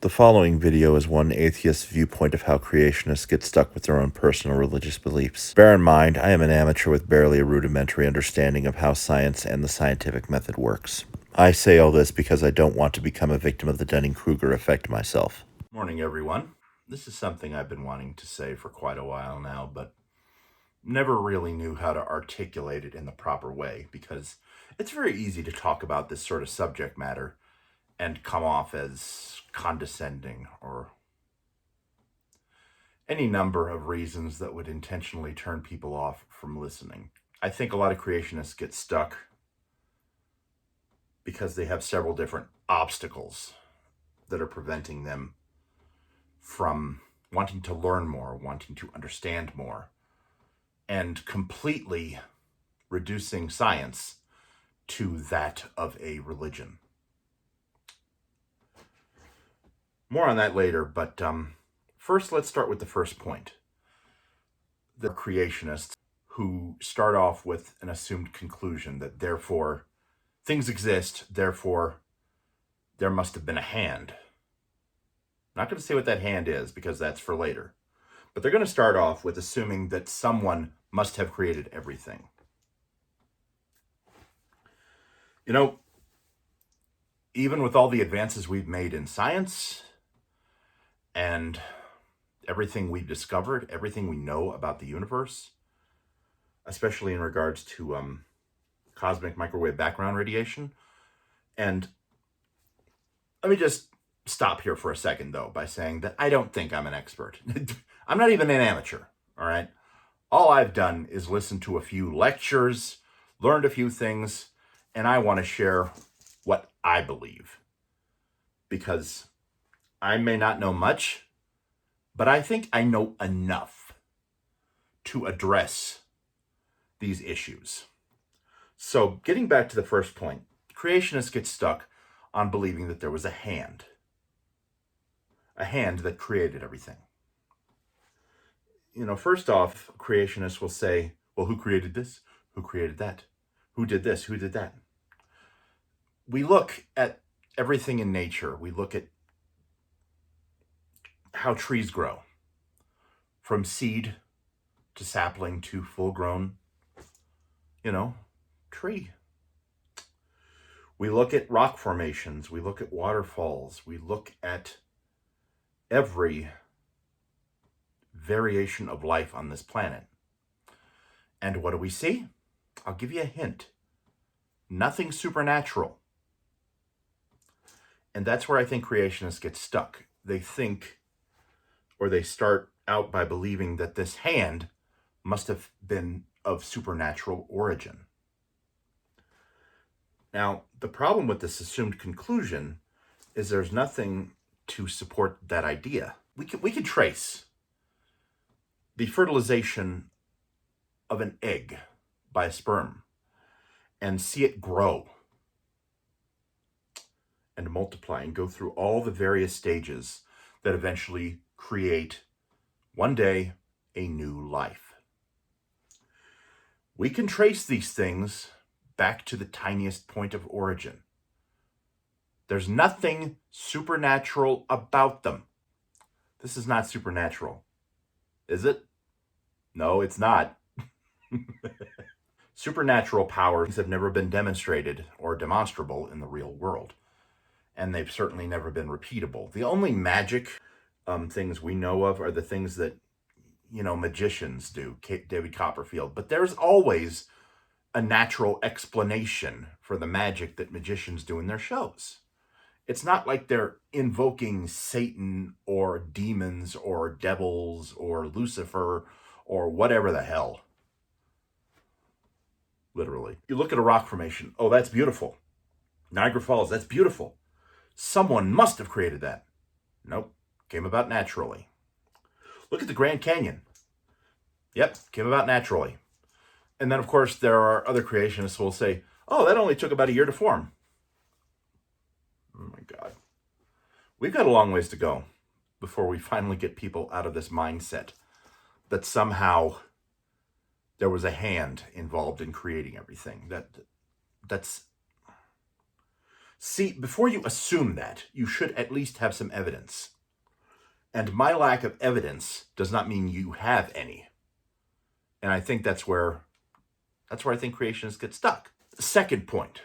The following video is one atheist's viewpoint of how creationists get stuck with their own personal religious beliefs. Bear in mind, I am an amateur with barely a rudimentary understanding of how science and the scientific method works. I say all this because I don't want to become a victim of the Dunning-Kruger effect myself. Morning, everyone. This is something I've been wanting to say for quite a while now, but never really knew how to articulate it in the proper way, because it's very easy to talk about this sort of subject matter and come off as condescending or any number of reasons that would intentionally turn people off from listening. I think a lot of creationists get stuck because they have several different obstacles that are preventing them from wanting to learn more, wanting to understand more, and completely reducing science to that of a religion. More on that later, but first let's start with the first point. The creationists who start off with an assumed conclusion that therefore things exist, therefore there must have been a hand. I'm not going to say what that hand is because that's for later. But they're going to start off with assuming that someone must have created everything. You know, even with all the advances we've made in science and everything we've discovered, everything we know about the universe, especially in regards to cosmic microwave background radiation. And let me just stop here for a second, though, by saying that I don't think I'm an expert. I'm not even an amateur, all right? All I've done is listen to a few lectures, learned a few things, and I want to share what I believe. Because I may not know much, but I think I know enough to address these issues. So getting back to the first point, creationists get stuck on believing that there was a hand that created everything. You know, first off, creationists will say, well, who created this? Who created that? Who did this? Who did that? We look at everything in nature. We look at how trees grow, from seed to sapling to full-grown, tree. We look at rock formations. We look at waterfalls. We look at every variation of life on this planet. And what do we see? I'll give you a hint. Nothing supernatural. And that's where I think creationists get stuck. They think, or they start out by believing that this hand must have been of supernatural origin. Now, the problem with this assumed conclusion is there's nothing to support that idea. We can trace the fertilization of an egg by a sperm and see it grow and multiply and go through all the various stages that eventually create, one day, a new life. We can trace these things back to the tiniest point of origin. There's nothing supernatural about them. This is not supernatural. Is it? No, it's not. Supernatural powers have never been demonstrated or demonstrable in the real world. And they've certainly never been repeatable. The only magic things we know of are the things that, magicians do, David Copperfield. But there's always a natural explanation for the magic that magicians do in their shows. It's not like they're invoking Satan or demons or devils or Lucifer or whatever the hell. Literally. You look at a rock formation. Oh, that's beautiful. Niagara Falls, that's beautiful. Someone must have created that. Nope. Came about naturally. Look at the Grand Canyon. Yep, came about naturally. And then, of course, there are other creationists who will say, oh, that only took about a year to form. Oh, my God. We've got a long ways to go before we finally get people out of this mindset that somehow there was a hand involved in creating everything. That's See, before you assume that, you should at least have some evidence. And my lack of evidence does not mean you have any. And I think that's where I think creationists get stuck. Second point,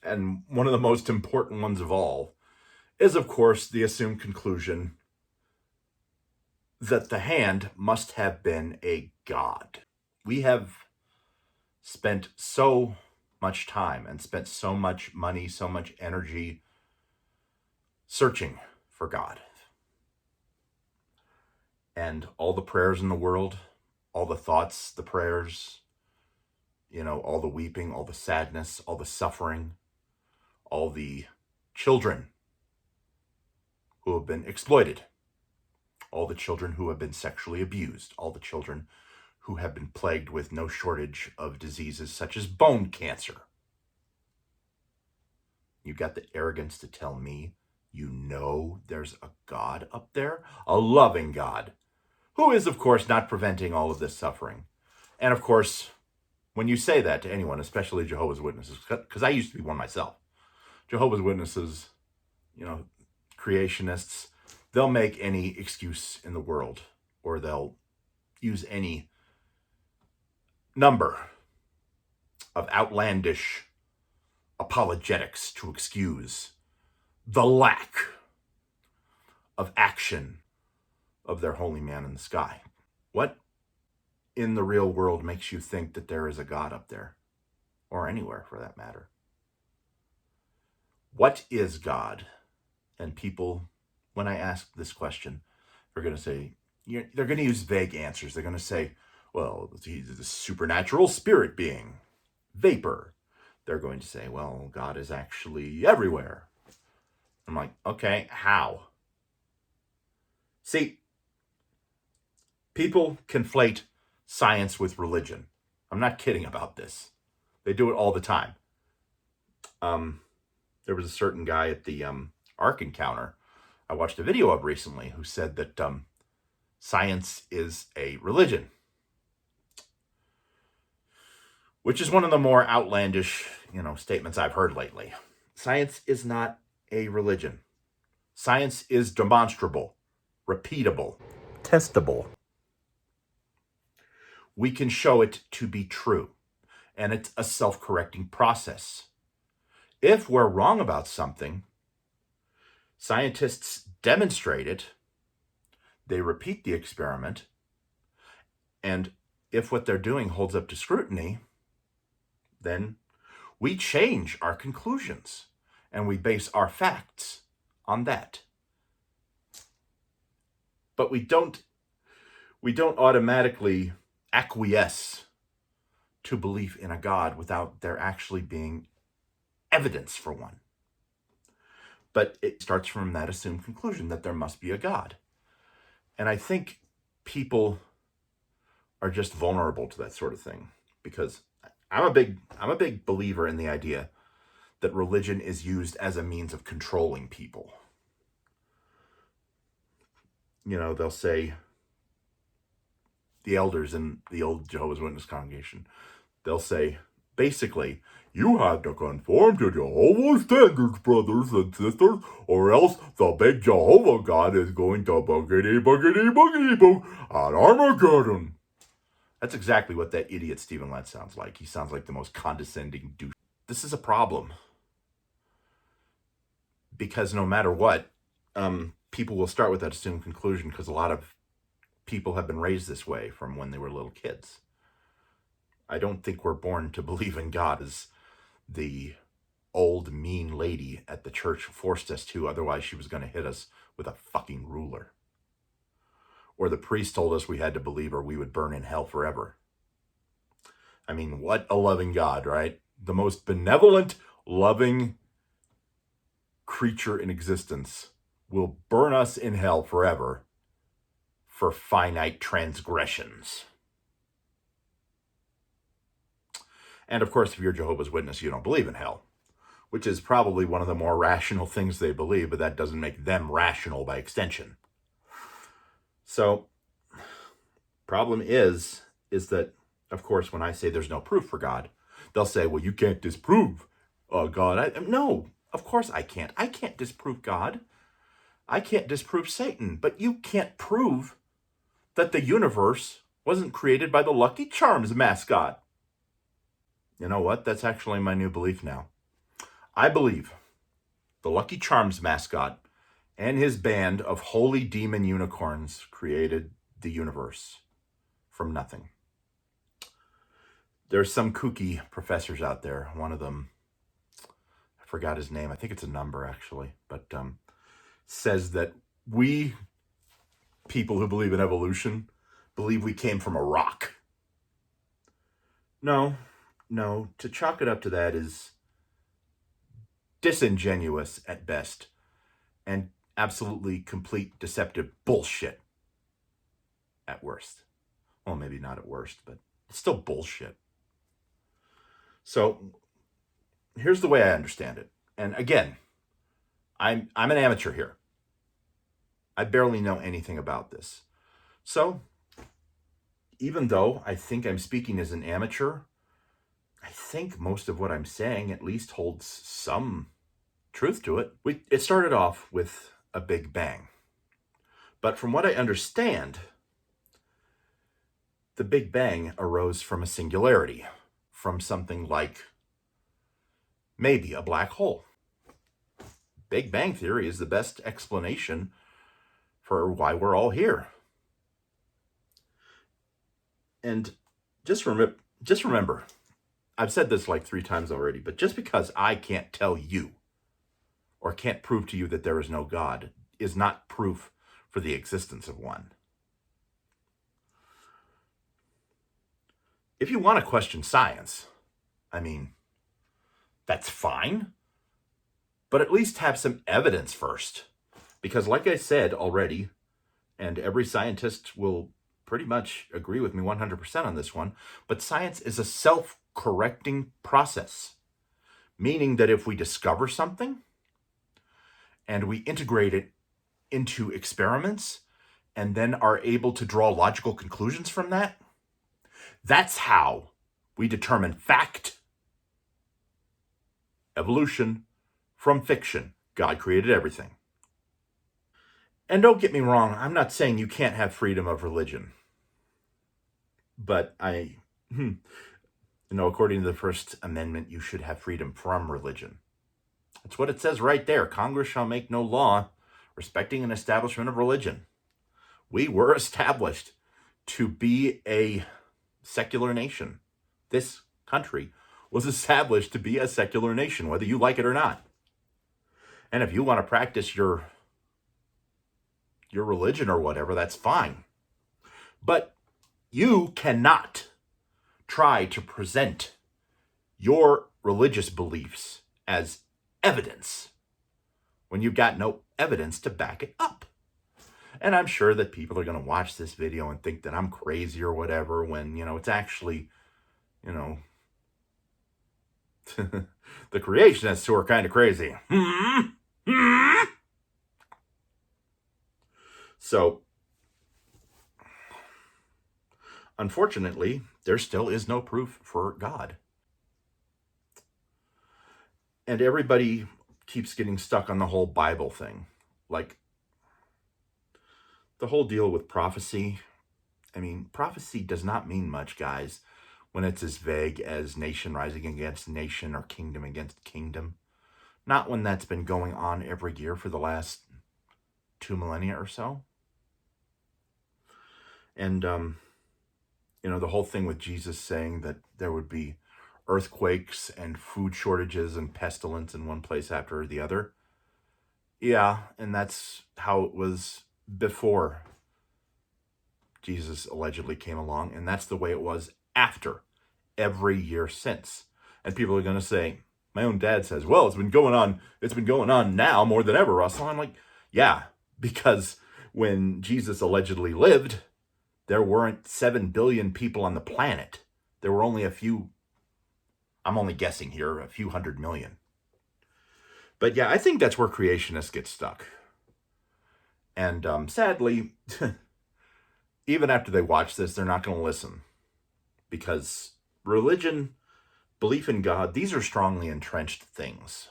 and one of the most important ones of all, is of course the assumed conclusion that the hand must have been a god. We have spent so much time and spent so much money, so much energy searching for God. And all the prayers in the world, all the thoughts, the prayers, all the weeping, all the sadness, all the suffering, all the children who have been exploited, all the children who have been sexually abused, all the children who have been plagued with no shortage of diseases such as bone cancer. You got the arrogance to tell me you know there's a God up there, a loving God, who is, of course, not preventing all of this suffering. And, of course, when you say that to anyone, especially Jehovah's Witnesses, because I used to be one myself, Jehovah's Witnesses, creationists, they'll make any excuse in the world, or they'll use any number of outlandish apologetics to excuse the lack of action of their holy man in the sky. What in the real world makes you think that there is a God up there, or anywhere for that matter? What is God? And people, when I ask this question, they're going to say, they're going to use vague answers. They're going to say, well, he's a supernatural spirit being, vapor. They're going to say, well, God is actually everywhere. I'm like, okay, how? See, people conflate science with religion. I'm not kidding about this. They do it all the time. There was a certain guy at the Ark Encounter I watched a video of recently who said that science is a religion, which is one of the more outlandish, statements I've heard lately. Science is not a religion. Science is demonstrable, repeatable, testable. We can show it to be true, and it's a self-correcting process. If we're wrong about something, scientists demonstrate it, they repeat the experiment, and if what they're doing holds up to scrutiny, then we change our conclusions and we base our facts on that. But we don't automatically acquiesce to belief in a God without there actually being evidence for one. But it starts from that assumed conclusion that there must be a God. And I think people are just vulnerable to that sort of thing, because I'm a big believer in the idea that religion is used as a means of controlling people. They'll say, the elders in the old Jehovah's Witness congregation, they'll say, basically, you have to conform to Jehovah's standards, brothers and sisters, or else the big Jehovah God is going to boogity boogity boogity boo at Armageddon. That's exactly what that idiot Stephen Lett sounds like. He sounds like the most condescending douche. This is a problem, because no matter what, people will start with that assumed conclusion, because a lot of people have been raised this way from when they were little kids. I don't think we're born to believe in God as the old mean lady at the church forced us to, otherwise she was going to hit us with a fucking ruler. Or the priest told us we had to believe or we would burn in hell forever. I mean, what a loving God, right? The most benevolent, loving creature in existence will burn us in hell forever for finite transgressions. And of course, if you're Jehovah's Witness, you don't believe in hell, which is probably one of the more rational things they believe, but that doesn't make them rational by extension. So, problem is that, of course, when I say there's no proof for God, they'll say, well, you can't disprove God. No, Of course I can't. I can't disprove God. I can't disprove Satan. But you can't prove that the universe wasn't created by the Lucky Charms mascot. You know what? That's actually my new belief now. I believe the Lucky Charms mascot and his band of holy demon unicorns created the universe from nothing. There's some kooky professors out there. One of them, I forgot his name. I think it's a number, actually. But says that we people who believe in evolution believe we came from a rock. No. To chalk it up to that is disingenuous at best and absolutely complete deceptive bullshit at worst. Well, maybe not at worst, but it's still bullshit. So here's the way I understand it. And again, I'm an amateur here. I barely know anything about this. So even though I think I'm speaking as an amateur, I think most of what I'm saying at least holds some truth to it. It started off with a big bang. But from what I understand, the Big Bang arose from a singularity, from something like maybe a black hole. Big Bang Theory is the best explanation for why we're all here. And just remember, I've said this like 3 times already, but just because I can't tell you or can't prove to you that there is no God is not proof for the existence of one. If you want to question science, I mean, that's fine, but at least have some evidence first. Because like I said already, and every scientist will pretty much agree with me 100% on this one, but science is a self-correcting process. Meaning that if we discover something and we integrate it into experiments and then are able to draw logical conclusions from that, that's how we determine fact, evolution, from fiction. God created everything. And don't get me wrong, I'm not saying you can't have freedom of religion. But according to the First Amendment, you should have freedom from religion. That's what it says right there. Congress shall make no law respecting an establishment of religion. We were established to be a secular nation. This country was established to be a secular nation, whether you like it or not. And if you want to practice your religion or whatever, that's fine. But you cannot try to present your religious beliefs as evidence when you've got no evidence to back it up. And I'm sure that people are going to watch this video and think that I'm crazy or whatever when, it's actually, the creationists who are kind of crazy. So, unfortunately, there still is no proof for God. And everybody keeps getting stuck on the whole Bible thing. Like, the whole deal with prophecy. I mean, prophecy does not mean much, guys, when it's as vague as nation rising against nation or kingdom against kingdom. Not when that's been going on every year for the last 2 millennia or so. And, the whole thing with Jesus saying that there would be earthquakes and food shortages and pestilence in one place after the other. Yeah, and that's how it was before Jesus allegedly came along, and that's the way it was after every year since. And people are going to say, my own dad says, well, it's been going on now more than ever, Russell. I'm like, yeah, because when Jesus allegedly lived, there weren't 7 billion people on the planet. There were only a few, I'm only guessing here, a few 100 million. But yeah, I think that's where creationists get stuck. And sadly, even after they watch this, they're not going to listen. Because religion, belief in God, these are strongly entrenched things.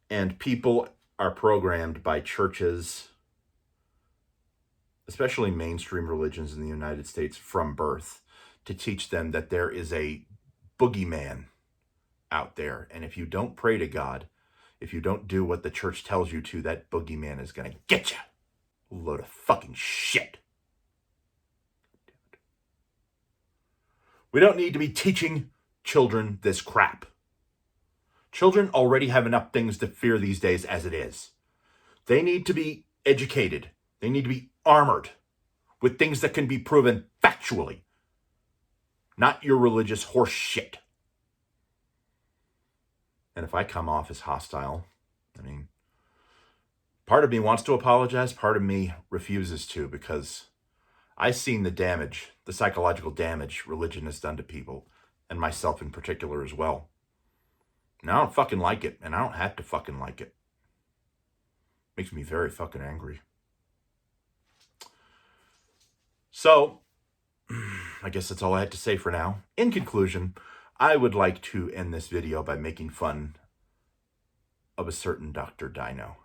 And people are programmed by churches, especially mainstream religions in the United States, from birth to teach them that there is a boogeyman out there. And if you don't pray to God, if you don't do what the church tells you to, that boogeyman is going to get you. A load of fucking shit. We don't need to be teaching children this crap. Children already have enough things to fear these days as it is. They need to be educated. They need to be armored with things that can be proven factually, not your religious horse shit. And if I come off as hostile, I mean, part of me wants to apologize, part of me refuses to, because I've seen the damage, the psychological damage religion has done to people, and myself in particular as well. And I don't fucking like it, and I don't have to fucking like it. Makes me very fucking angry. So, I guess that's all I had to say for now. In conclusion, I would like to end this video by making fun of a certain Dr. Dino.